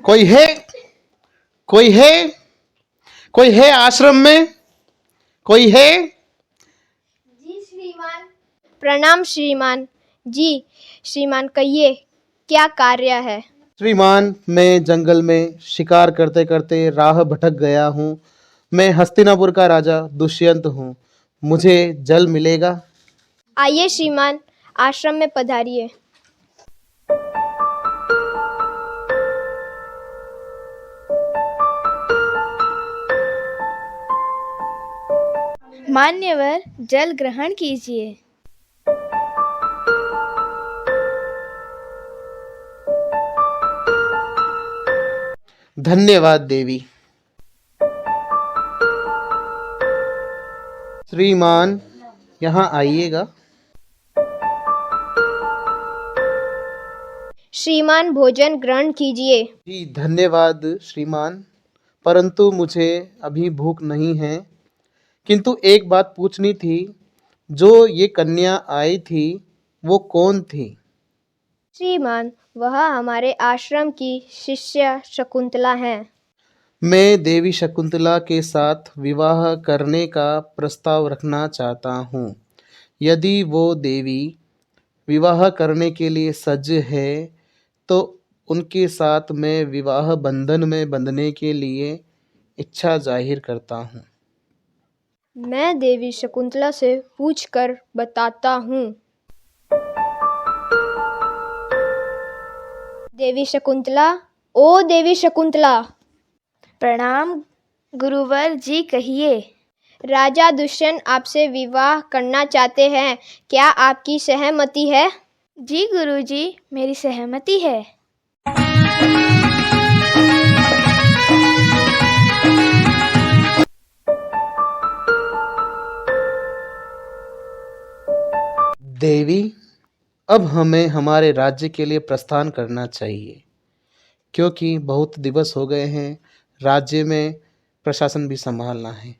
कोई है? कोई है? कोई है आश्रम में? कोई है? जी श्रीमान। प्रणाम श्रीमान। जी श्रीमान, कहिए क्या कार्य है? श्रीमान, मैं जंगल में शिकार करते करते राह भटक गया हूँ। मैं हस्तिनापुर का राजा दुष्यंत हूँ। मुझे जल मिलेगा? आइए श्रीमान, आश्रम में पधारिए। मान्यवर, जल ग्रहण कीजिए। धन्यवाद देवी। श्रीमान, यहाँ आइएगा। श्रीमान, भोजन ग्रहण कीजिए। जी धन्यवाद श्रीमान, परंतु मुझे अभी भूख नहीं है। किंतु एक बात पूछनी थी, जो ये कन्या आई थी वो कौन थी? श्रीमान, वह हमारे आश्रम की शिष्य शकुंतला हैं। मैं देवी शकुंतला के साथ विवाह करने का प्रस्ताव रखना चाहता हूँ। यदि वो देवी विवाह करने के लिए सज्ज है तो उनके साथ मैं विवाह बंधन में बंधने के लिए इच्छा जाहिर करता हूँ। मैं देवी शकुंतला से पूछकर बताता हूँ। देवी शकुंतला, ओ देवी शकुंतला। प्रणाम गुरुवर जी, कहिए। राजा दुष्यंत आपसे विवाह करना चाहते हैं, क्या आपकी सहमति है? जी गुरुजी, मेरी सहमति है। देवी, अब हमें हमारे राज्य के लिए प्रस्थान करना चाहिए, क्योंकि बहुत दिवस हो गए हैं। राज्य में प्रशासन भी संभालना है।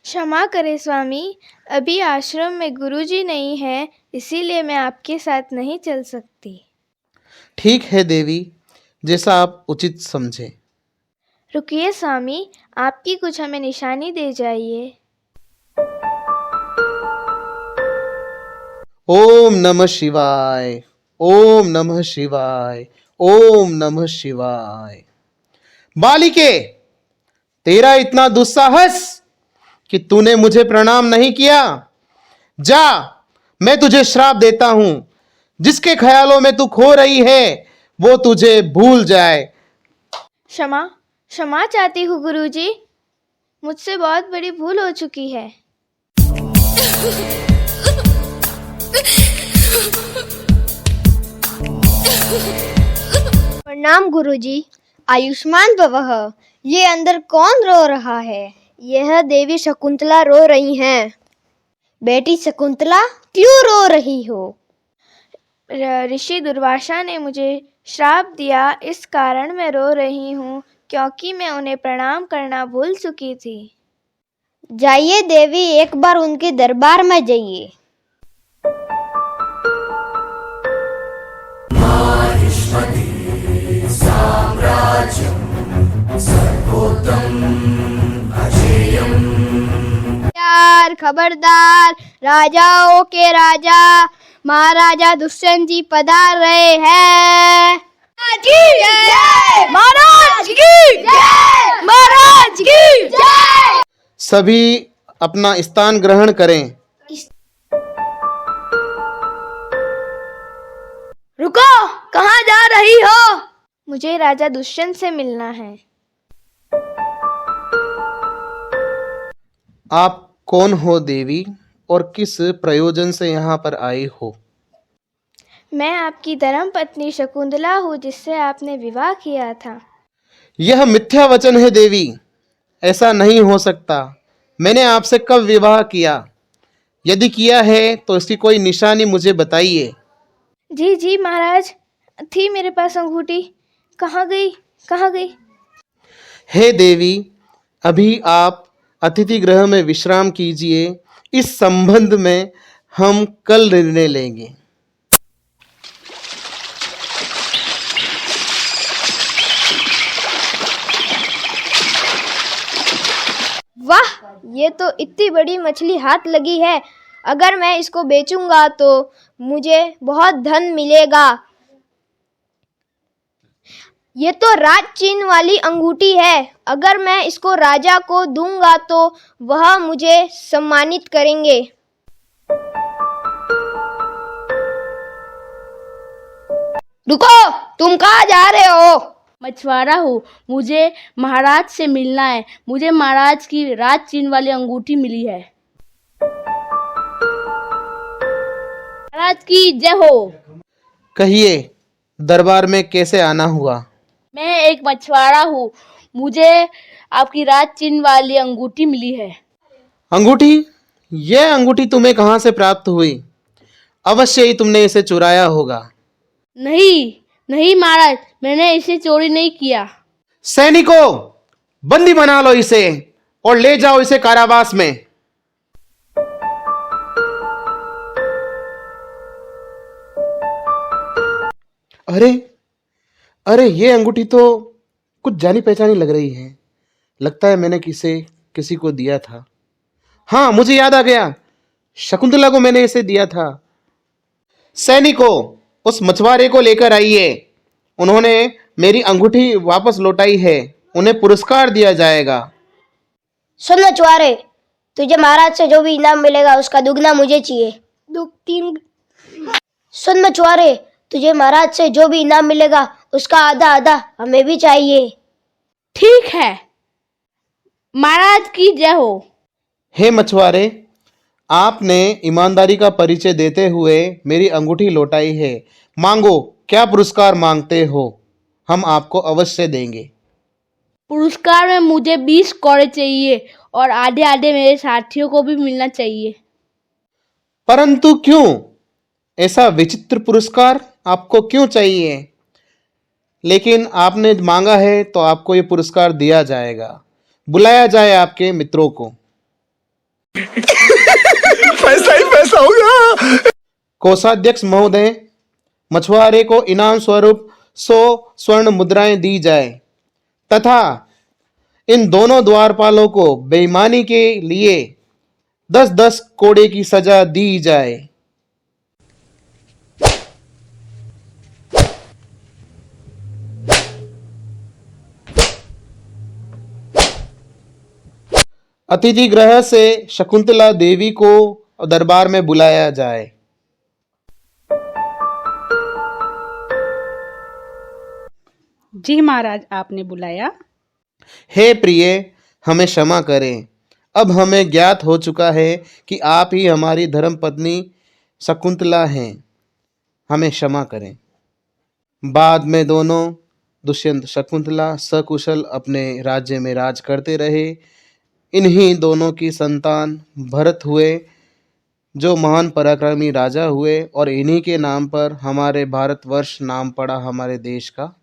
क्षमा करें स्वामी, अभी आश्रम में गुरुजी नहीं है, इसीलिए मैं आपके साथ नहीं चल सकती। ठीक है देवी, जैसा आप उचित समझे। रुकिए स्वामी, आपकी कुछ हमें निशानी दे जाइए। ओम नमः शिवाय, ओम नमः शिवाय, ओम नमः शिवाय। बालिके, तेरा इतना दुस्साहस कि तूने मुझे प्रणाम नहीं किया। जा, मैं तुझे श्राप देता हूं। जिसके ख्यालों में तू खो रही है वो तुझे भूल जाए। क्षमा क्षमा चाहती हूँ गुरुजी, मुझसे बहुत बड़ी भूल हो चुकी है। प्रणाम गुरुजी। आयुष्मान भवः। ये अंदर कौन रो रहा है? यह देवी शकुंतला रो रही हैं। बेटी शकुंतला, क्यों रो रही हो? ऋषि दुर्वासा ने मुझे श्राप दिया, इस कारण मैं रो रही हूँ, क्योंकि मैं उन्हें प्रणाम करना भूल चुकी थी। जाइए देवी, एक बार उनके दरबार में जाइए। खबरदार, राजाओं के राजा महाराजा दुष्यंत जी पधार रहे हैं। महाराज की जय! महाराज की जय! सभी अपना स्थान ग्रहण करें। रुको, कहाँ जा रही हो? मुझे राजा दुष्यंत से मिलना है। आप कौन हो देवी, और किस प्रयोजन से यहाँ पर आई हो? मैं आपकी धर्म पत्नी शकुंतला हूँ, जिससे आपने विवाह किया था। यह मिथ्या वचन है देवी, ऐसा नहीं हो सकता। मैंने आपसे कब विवाह किया? यदि किया है तो इसकी कोई निशानी मुझे बताइए। जी जी महाराज, थी मेरे पास अंगूठी, कहाँ गई कहाँ गई? हे देवी, अभी आप अतिथि गृह में विश्राम कीजिए। इस संबंध में हम कल निर्णय लेंगे। ये तो इतनी बड़ी मछली हाथ लगी है, अगर मैं इसको बेचूंगा तो मुझे बहुत धन मिलेगा। ये तो राज चिन्ह वाली अंगूठी है, अगर मैं इसको राजा को दूंगा तो वह मुझे सम्मानित करेंगे। रुको, तुम कहाँ जा रहे हो? मछुआरा हूँ, मुझे महाराज से मिलना है। मुझे महाराज की राज चिन्ह वाली अंगूठी मिली है। महाराज की जय हो। कहिए, दरबार में कैसे आना हुआ? मैं एक मछुआरा हूँ, मुझे आपकी राज चिन्ह वाली अंगूठी मिली है। अंगूठी? यह अंगूठी तुम्हें कहाँ से प्राप्त हुई? अवश्य ही तुमने इसे चुराया होगा। नहीं नहीं महाराज, मैंने इसे चोरी नहीं किया। सैनिकों, बंदी बना लो इसे और ले जाओ इसे कारावास में। अरे अरे, ये अंगूठी तो कुछ जानी पहचानी लग रही है। लगता है मैंने किसी को दिया था। हाँ, मुझे याद आ गया, शकुंतला को मैंने इसे दिया था। सैनिकों, उस मछुआरे को लेकर आइए। उन्होंने मेरी अंगूठी वापस लौटाई है, उन्हें पुरस्कार दिया जाएगा। सुन मछुआरे, तुझे महाराज से जो भी इनाम मिलेगा उसका दुगना मुझे चाहिए। सुन मछुआरे, तुझे महाराज से जो भी इनाम मिलेगा उसका आधा आधा हमें भी चाहिए। ठीक है, महाराज की जय हो। हे मछुआरे, आपने ईमानदारी का परिचय देते हुए मेरी अंगूठी लौटाई है। मांगो, क्या पुरस्कार मांगते हो? हम आपको अवश्य देंगे। पुरस्कार में मुझे 20 कौड़े चाहिए और आधे आधे मेरे साथियों को भी मिलना चाहिए। परंतु क्यों? ऐसा विचित्र पुरस्कार आपको क्यों चाहिए? लेकिन आपने मांगा है तो आपको ये पुरस्कार दिया जाएगा। बुलाया जाए आपके मित्रों को। पैसा ही पैसा होगा। कोषाध्यक्ष महोदय, मछुआरे को इनाम स्वरूप 100 स्वर्ण मुद्राएं दी जाए तथा इन दोनों द्वारपालों को बेईमानी के लिए 10-10 कोड़े की सजा दी जाए। अतिथि गृह से शकुंतला देवी को दरबार में बुलाया जाए। जी महाराज, आपने बुलाया? हे प्रिय, हमें क्षमा करें। अब हमें ज्ञात हो चुका है कि आप ही हमारी धर्मपत्नी शकुंतला हैं। हमें क्षमा करें। बाद में दोनों दुष्यंत शकुंतला सकुशल अपने राज्य में राज करते रहे। इन्हीं दोनों की संतान भरत हुए, जो महान पराक्रमी राजा हुए, और इन्हीं के नाम पर हमारे भारतवर्ष नाम पड़ा हमारे देश का।